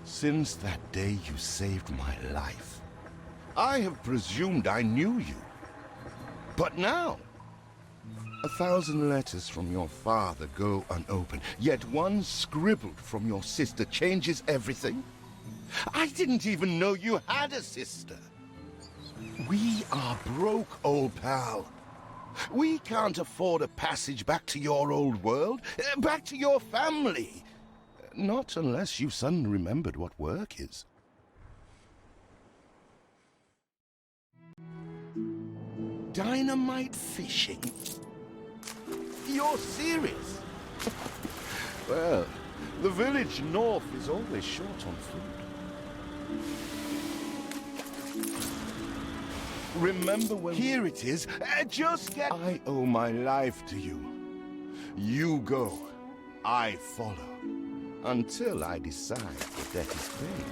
Since that day you saved my life, I have presumed I knew you. But now, 1,000 letters from your father go unopened, yet one scribbled from your sister changes everything? I didn't even know you had a sister. We are broke, old pal. We can't afford a passage back to your old world, back to your family. Not unless you suddenly remembered what work is. Dynamite fishing? You're serious? Well, the village north is always short on food. Remember when... Here it is. Just get... I owe my life to you. You go. I follow. Until I decide the debt is paid.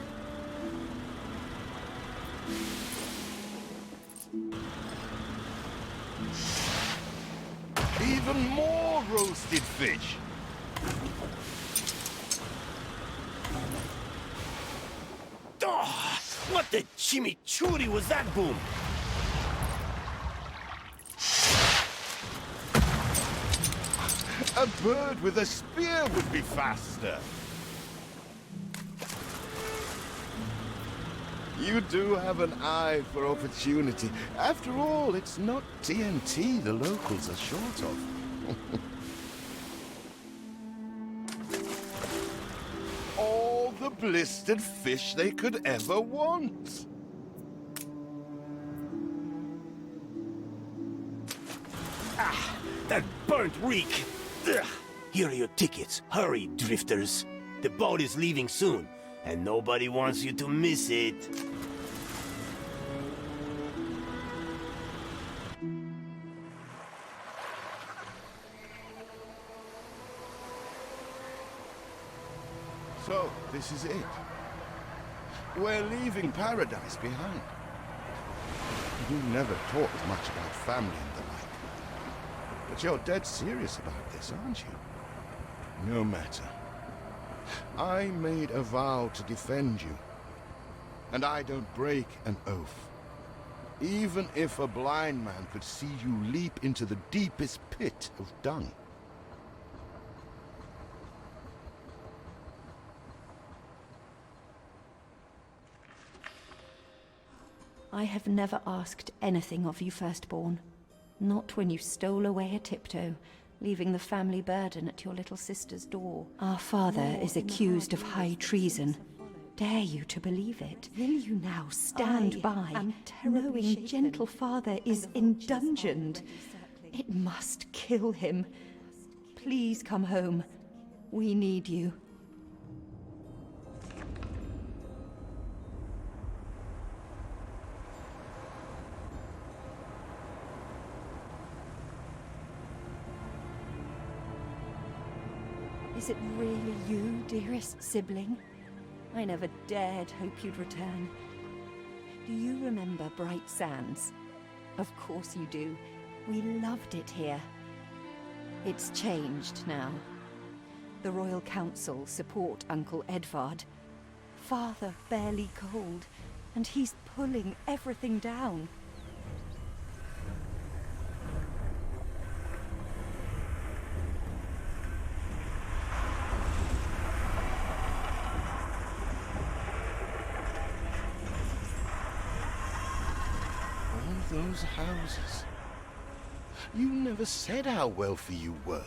Even more roasted fish. Oh, what the chimichurri was that boom? A bird with a spear would be faster. You do have an eye for opportunity. After all, it's not TNT the locals are short of. All the blistered fish they could ever want. Ah, that burnt reek. Ugh. Here are your tickets. Hurry, drifters. The boat is leaving soon, and nobody wants you to miss it. So, this is it. We're leaving paradise behind. You never talked much about family and the like. But you're dead serious about this, aren't you? No matter. I made a vow to defend you. And I don't break an oath. Even if a blind man could see you leap into the deepest pit of dung. I have never asked anything of you, firstborn. Not when you stole away a tiptoe, leaving the family burden at your little sister's door. Our father is accused of high treason. Dare you to believe it? Will you now stand by, knowing gentle father is indungeoned? It must kill him. Please come home. We need you. Is it really you, dearest sibling? I never dared hope you'd return. Do you remember Bright Sands? Of course you do. We loved it here. It's changed now. The Royal Council support Uncle Edvard. Father barely cold, and he's pulling everything down. Those houses. You never said how wealthy you were.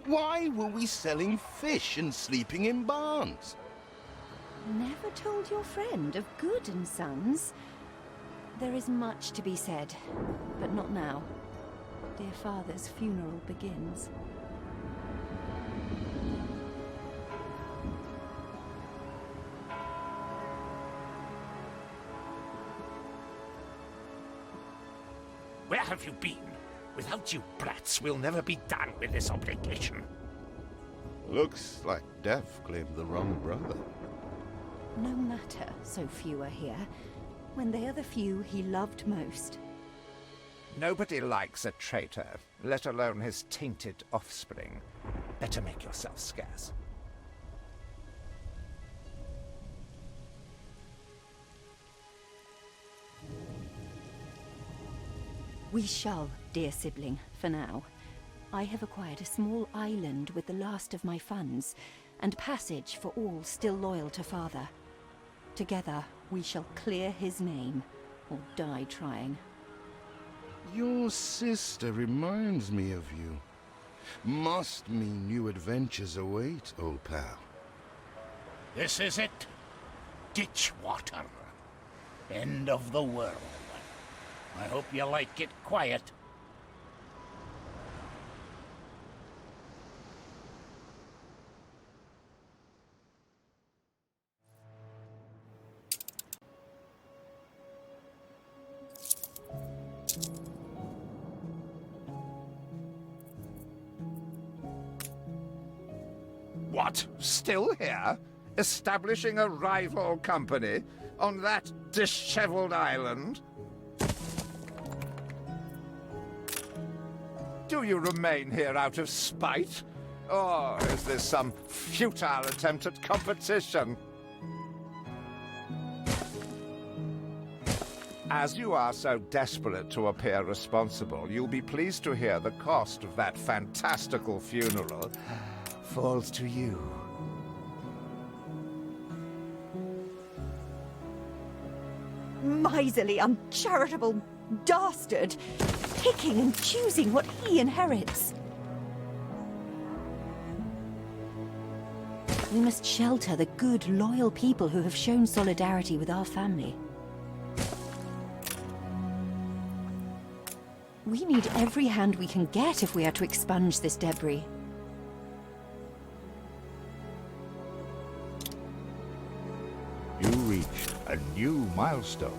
Why were we selling fish and sleeping in barns? Never told your friend of Good and Sons? There is much to be said, but not now. Dear father's funeral begins. Where have you been? Without you brats, we'll never be done with this obligation. Looks like Death claimed the wrong brother. No matter, so few are here, when they are the few he loved most. Nobody likes a traitor, let alone his tainted offspring. Better make yourself scarce. We shall, dear sibling, for now. I have acquired a small island with the last of my funds, and passage for all still loyal to father. Together, we shall clear his name, or die trying. Your sister reminds me of you. Must mean new adventures await, old pal. This is it. Ditch water. End of the world. I hope you like it quiet. What? Still here? Establishing a rival company on that disheveled island? Do you remain here out of spite? Or is this some futile attempt at competition? As you are so desperate to appear responsible, you'll be pleased to hear the cost of that fantastical funeral falls to you. Miserly, uncharitable dastard! Picking and choosing what he inherits. We must shelter the good, loyal people who have shown solidarity with our family. We need every hand we can get if we are to expunge this debris. You reached a new milestone.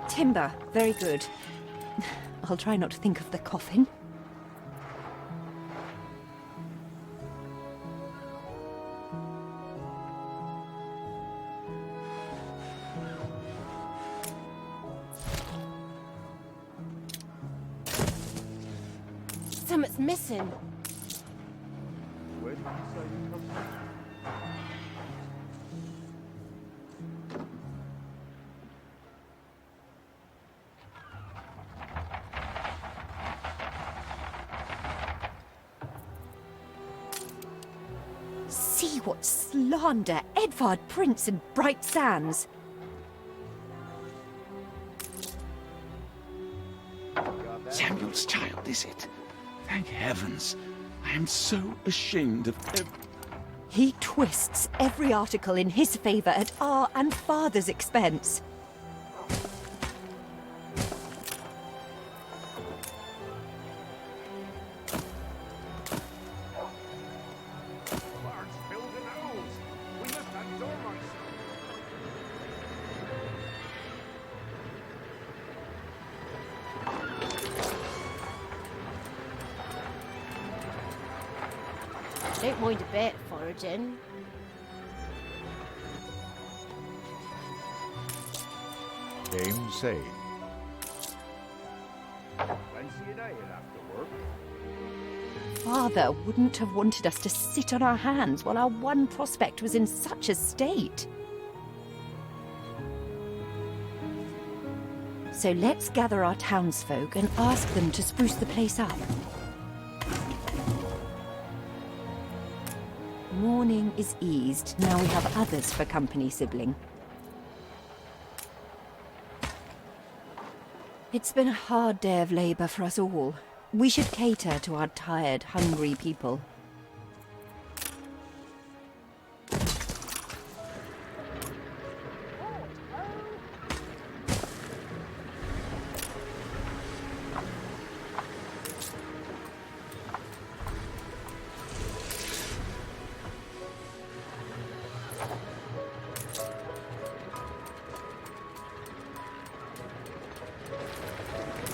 Timber, very good. I'll try not to think of the coffin. Something's missing. Where did you say you come from? See what slander Edvard Prince and Bright Sands. Samuel's child, is it? Thank heavens. I am so ashamed of He twists every article in his favor at our and father's expense. Don't mind a bit, foraging. Game saved. Fancy a day after work? Father wouldn't have wanted us to sit on our hands while our one prospect was in such a state. So let's gather our townsfolk and ask them to spruce the place up. Mourning is eased. Now we have others for company, sibling. It's been a hard day of labor for us all. We should cater to our tired, hungry people.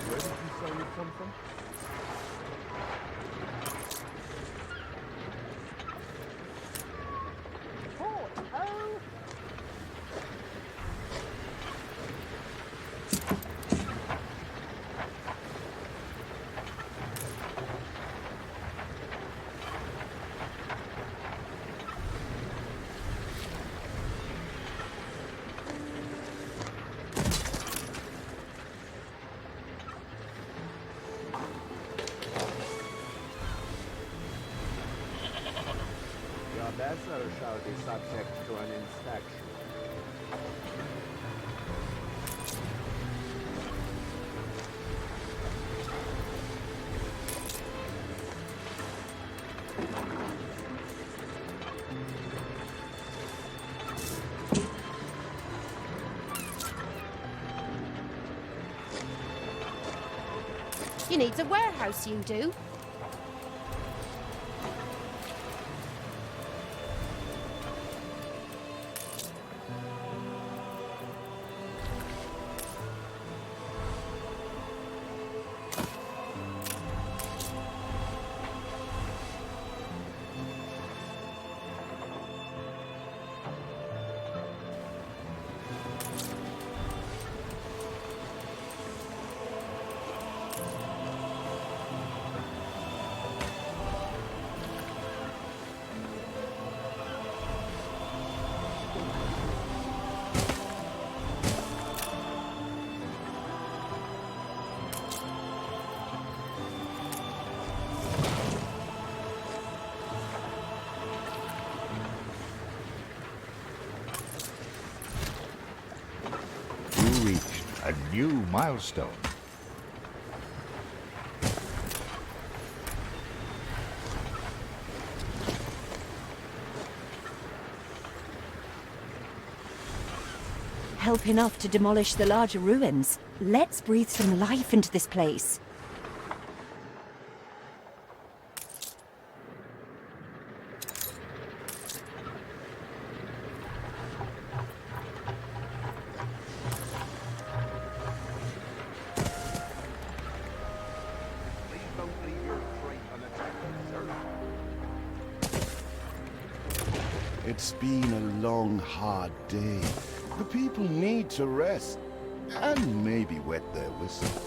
Where did you say you come from? shall be subject to an inspection. You need a warehouse, you do. You reached a new milestone. Help enough to demolish the larger ruins. Let's breathe some life into this place. It's been a long, hard day. The people need to rest, and maybe wet their whistles.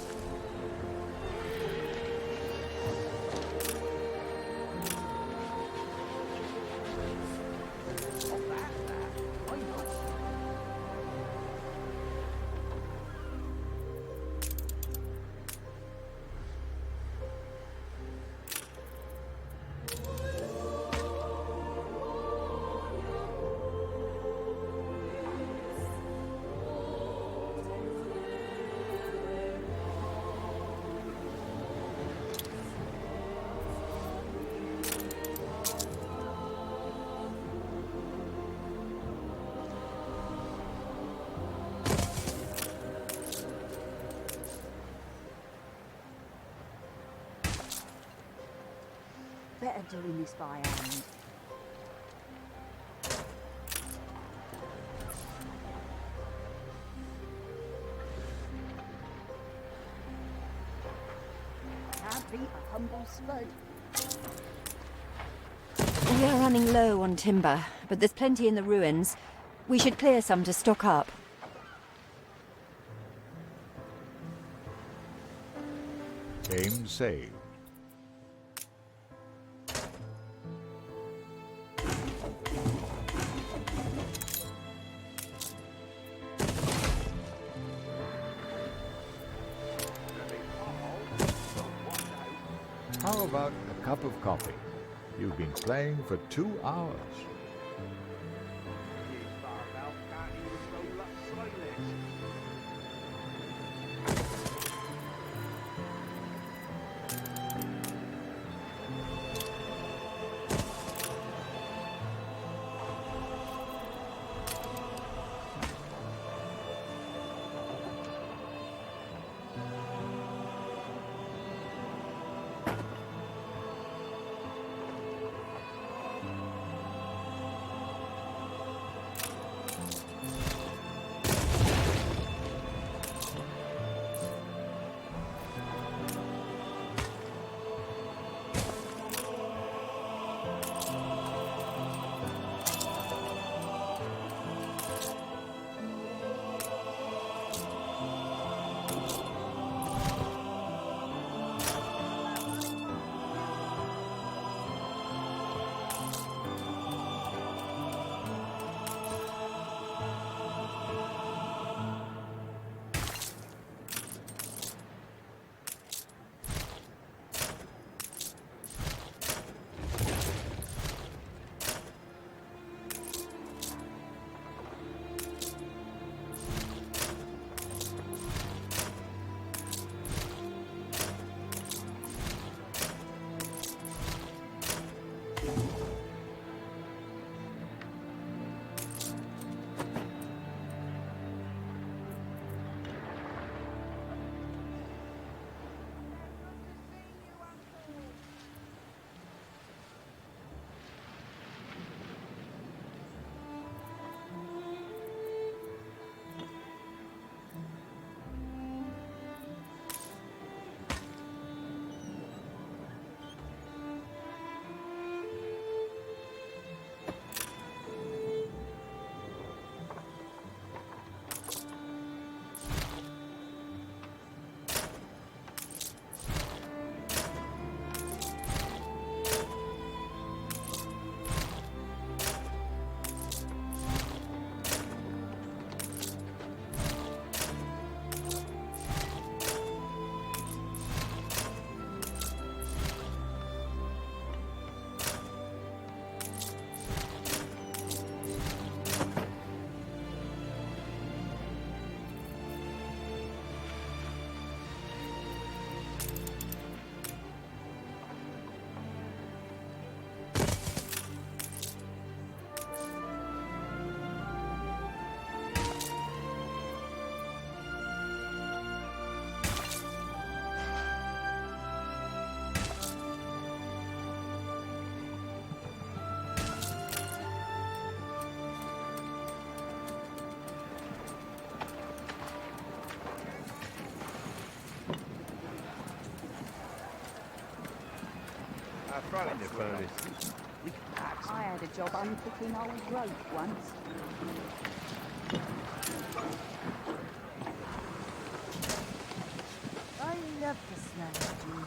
Better doing this by hand. Can't beat a humble spud. We are running low on timber, but there's plenty in the ruins. We should clear some to stock up. Game saved. How about a cup of coffee? You've been playing for 2 hours. I had a job unpicking old growth once. I love the smell of you.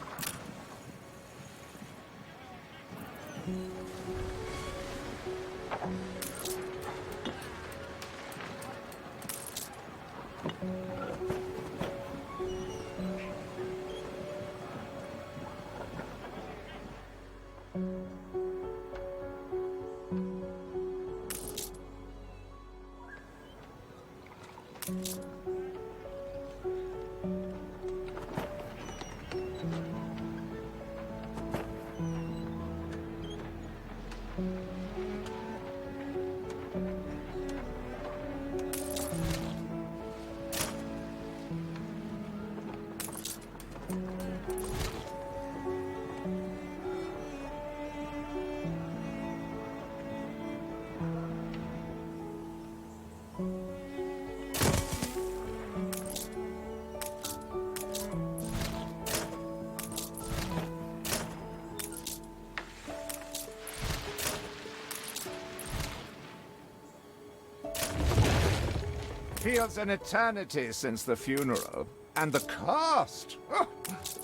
Feels an eternity since the funeral. And the cost! Oh,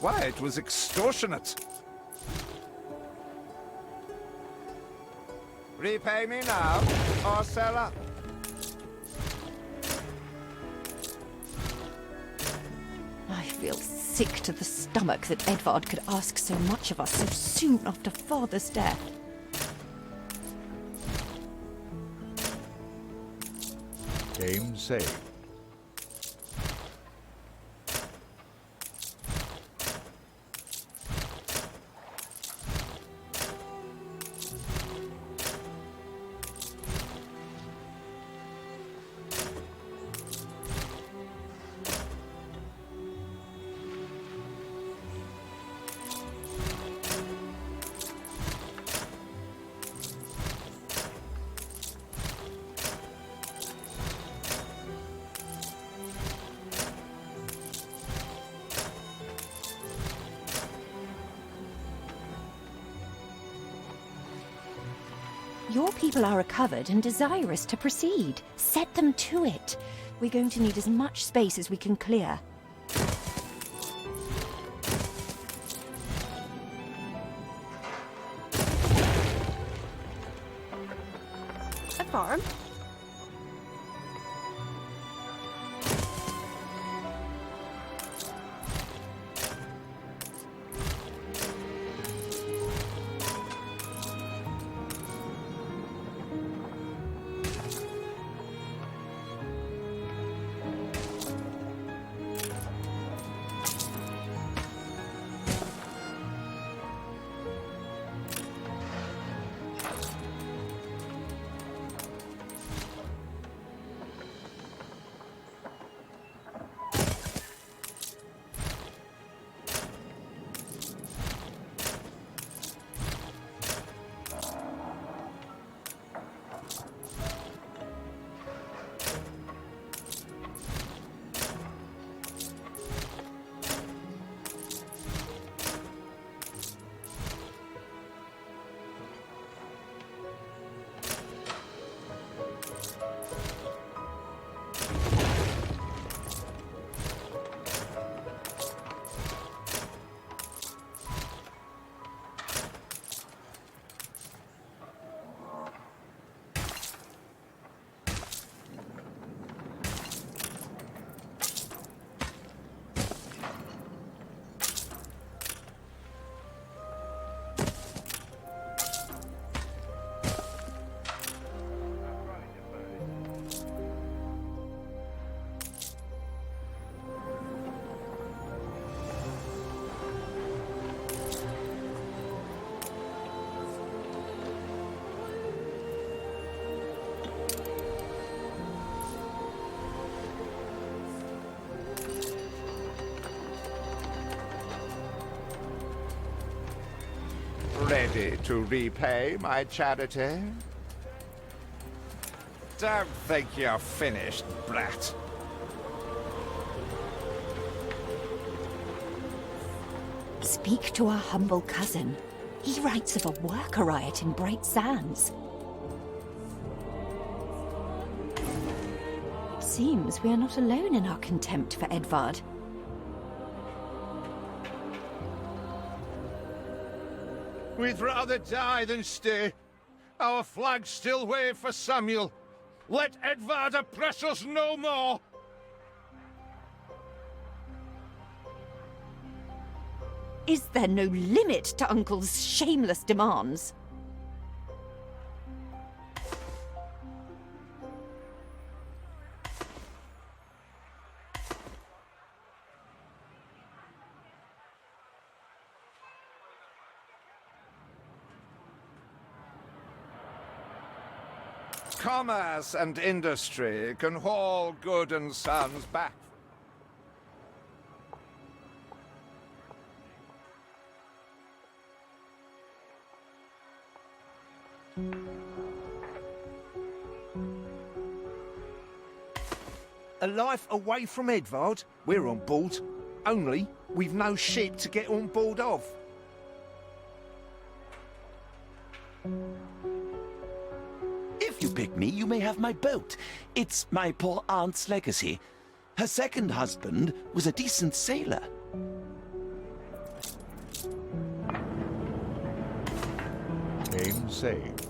why, it was extortionate. Repay me now, or sell up. I feel sick to the stomach that Edvard could ask so much of us so soon after Father's death. Game saved. Your people are recovered and desirous to proceed. Set them to it. We're going to need as much space as we can clear. A farm? Ready to repay my charity? Don't think you're finished, brat. Speak to our humble cousin. He writes of a worker riot in Bright Sands. Seems we are not alone in our contempt for Edvard. We'd rather die than stay. Our flags still wave for Samuel. Let Edvard oppress us no more! Is there no limit to Uncle's shameless demands? Commerce and industry can haul good and sons back. A life away from Edvard? We're on board. Only, we've no ship to get on board of. If you pick me, you may have my boat. It's my poor aunt's legacy. Her second husband was a decent sailor. Aim saved.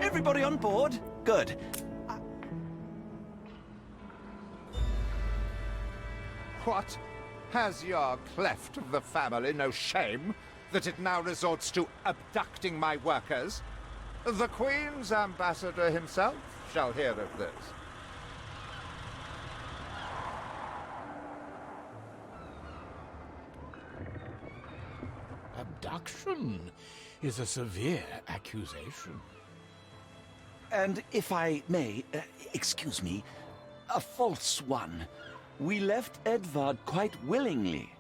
Everybody on board? Good. What? Has your cleft of the family no shame that it now resorts to abducting my workers? The Queen's ambassador himself shall hear of this. Abduction is a severe accusation. And if I may, excuse me, a false one. We left Edvard quite willingly.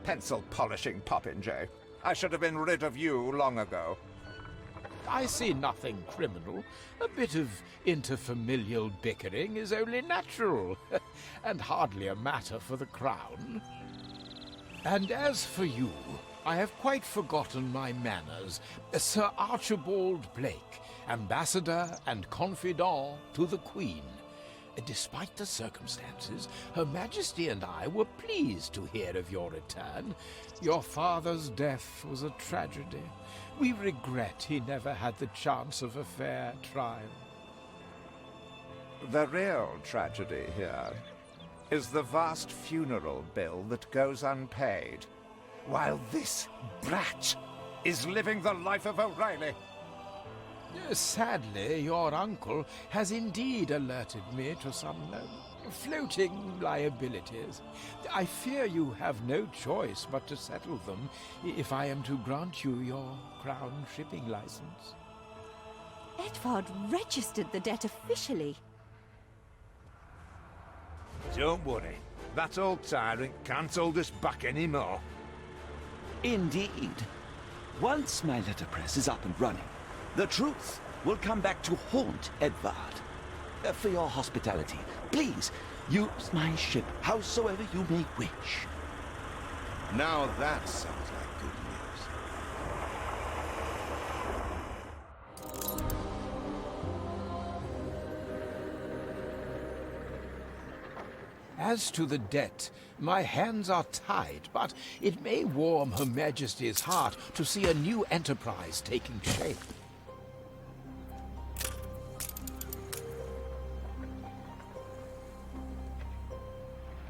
Pencil polishing popinjay. I should have been rid of you long ago. I see nothing criminal. A bit of interfamilial bickering is only natural, and hardly a matter for the crown. And as for you, I have quite forgotten my manners. Sir Archibald Blake, ambassador and confidant to the Queen. Despite the circumstances, Her Majesty and I were pleased to hear of your return. Your father's death was a tragedy. We regret he never had the chance of a fair trial. The real tragedy here is the vast funeral bill that goes unpaid, while this brat is living the life of O'Reilly. Sadly, your uncle has indeed alerted me to some floating liabilities. I fear you have no choice but to settle them if I am to grant you your crown shipping license. Edvard registered the debt officially. Don't worry. That old tyrant can't hold us back anymore. Indeed. Once my letterpress is up and running, the truth will come back to haunt Edvard. For your hospitality, please use my ship howsoever you may wish. Now that sounds like good news. As to the debt, my hands are tied, but it may warm Her Majesty's heart to see a new enterprise taking shape.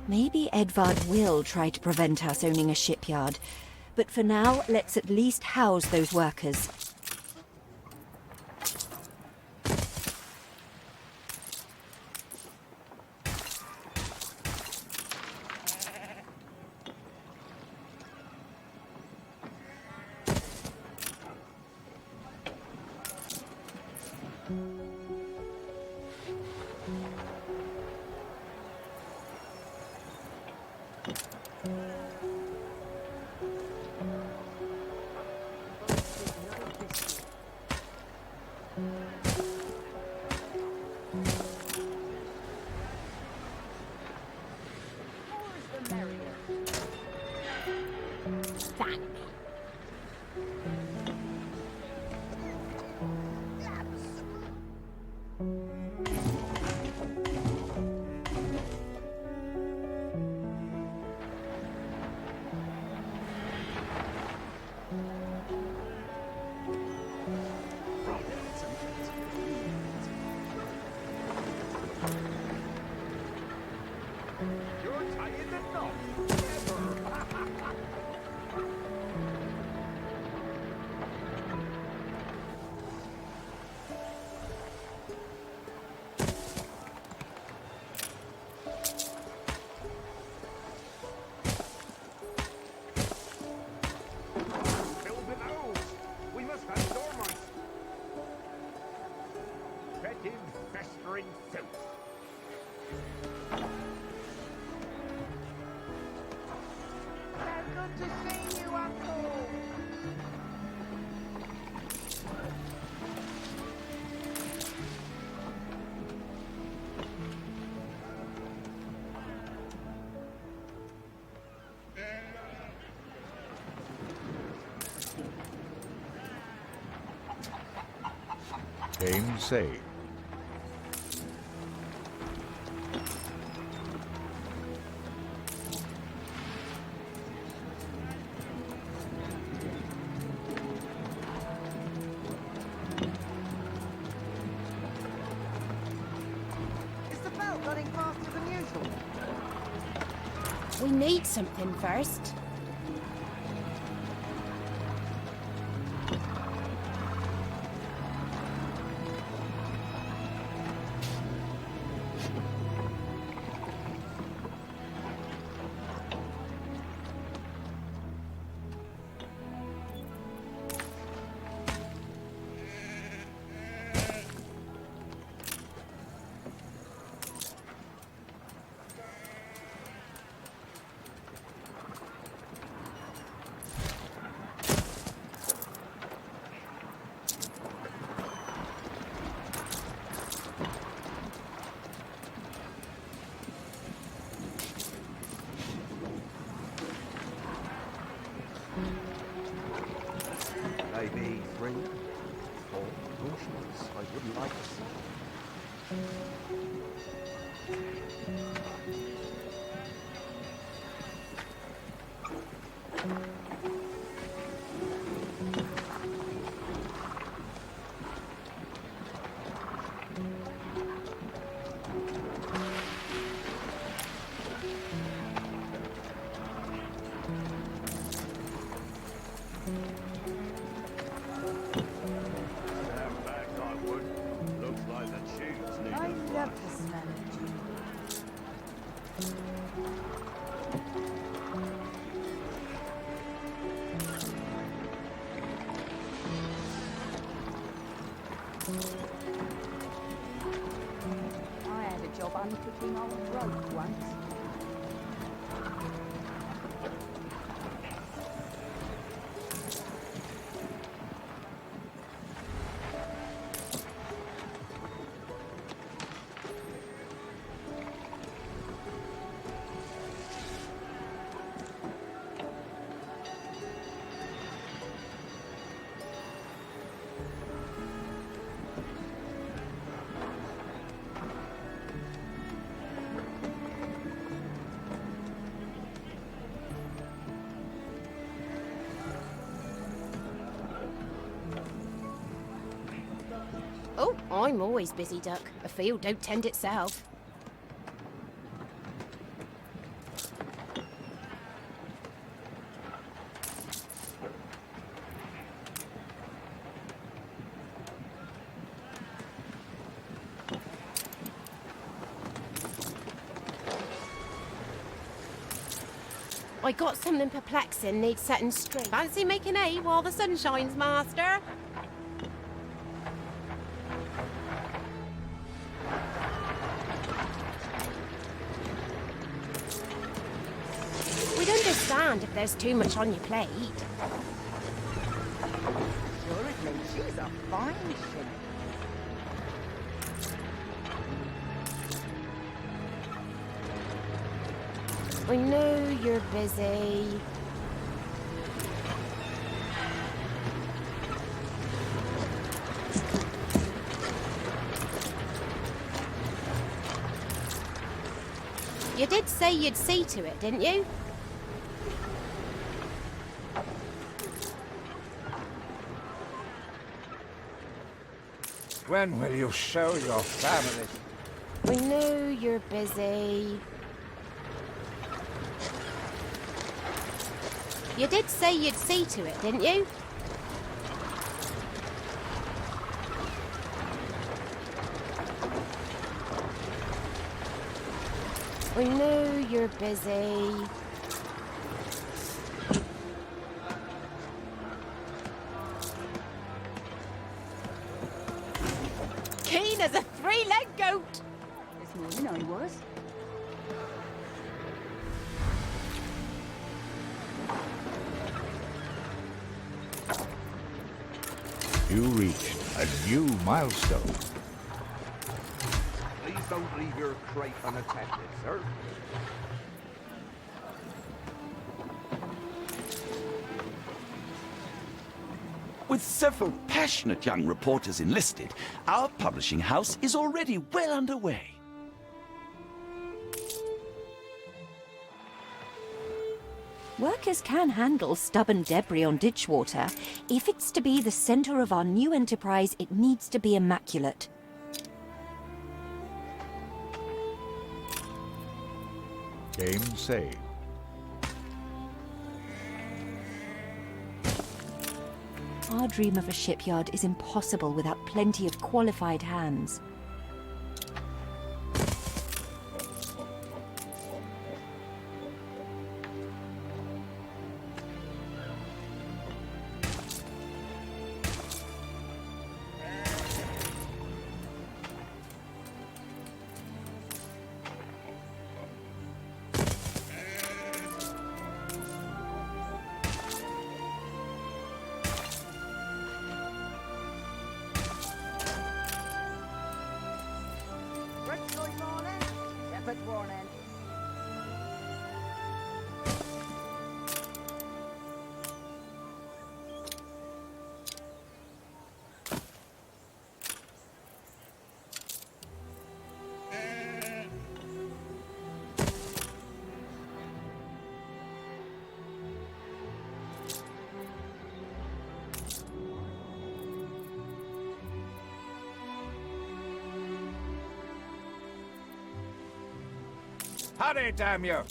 Maybe Edvard will try to prevent us owning a shipyard, but for now, let's at least house those workers. You're tying the knot. Clever. Fill the nose. We must have dormice. Fetid, festering filth. So good to see you, Uncle. Game saved. Is the belt running faster than usual? We need something first. Maybe 3, 4 bushels. I wouldn't like to see. Stand back, I would. Looks like the cheese need I a love flush. the smell of cheese. I had a job unpicking old rope once. Oh, I'm always busy, Duck. A field don't tend itself. I got something perplexing, needs setting straight. Fancy making hay while the sun shines, master? We'd understand if there's too much on your plate. Assuredly, she's a fine ship. I know you're busy. You did say you'd see to it, didn't you? When will you show your family? We know you're busy. You did say you'd see to it, didn't you? We know you're busy. Keen as a three-legged goat. This morning I was. You reached a new milestone. Please don't leave your crate unattended, sir. With several passionate young reporters enlisted, our publishing house is already well underway. Workers can handle stubborn debris on ditch water. If it's to be the centre of our new enterprise, it needs to be immaculate. Game saved. Our dream of a shipyard is impossible without plenty of qualified hands. Warning. Hurry, damn you!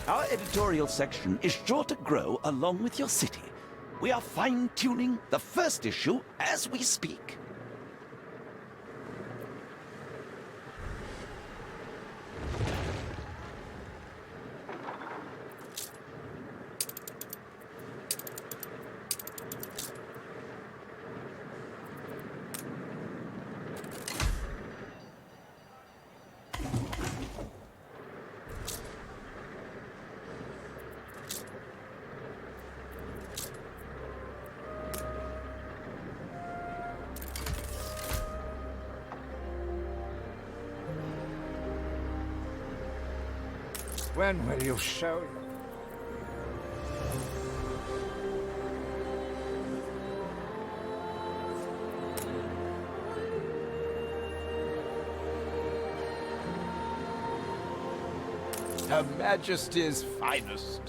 Our editorial section is sure to grow along with your city. We are fine-tuning the first issue as we speak. When will you show your... Her Majesty's finest.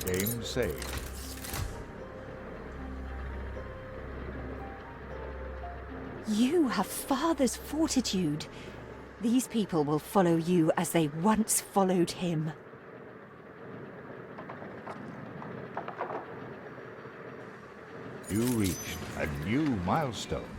Game saved. You have father's fortitude. These people will follow you as they once followed him. You reached a new milestone.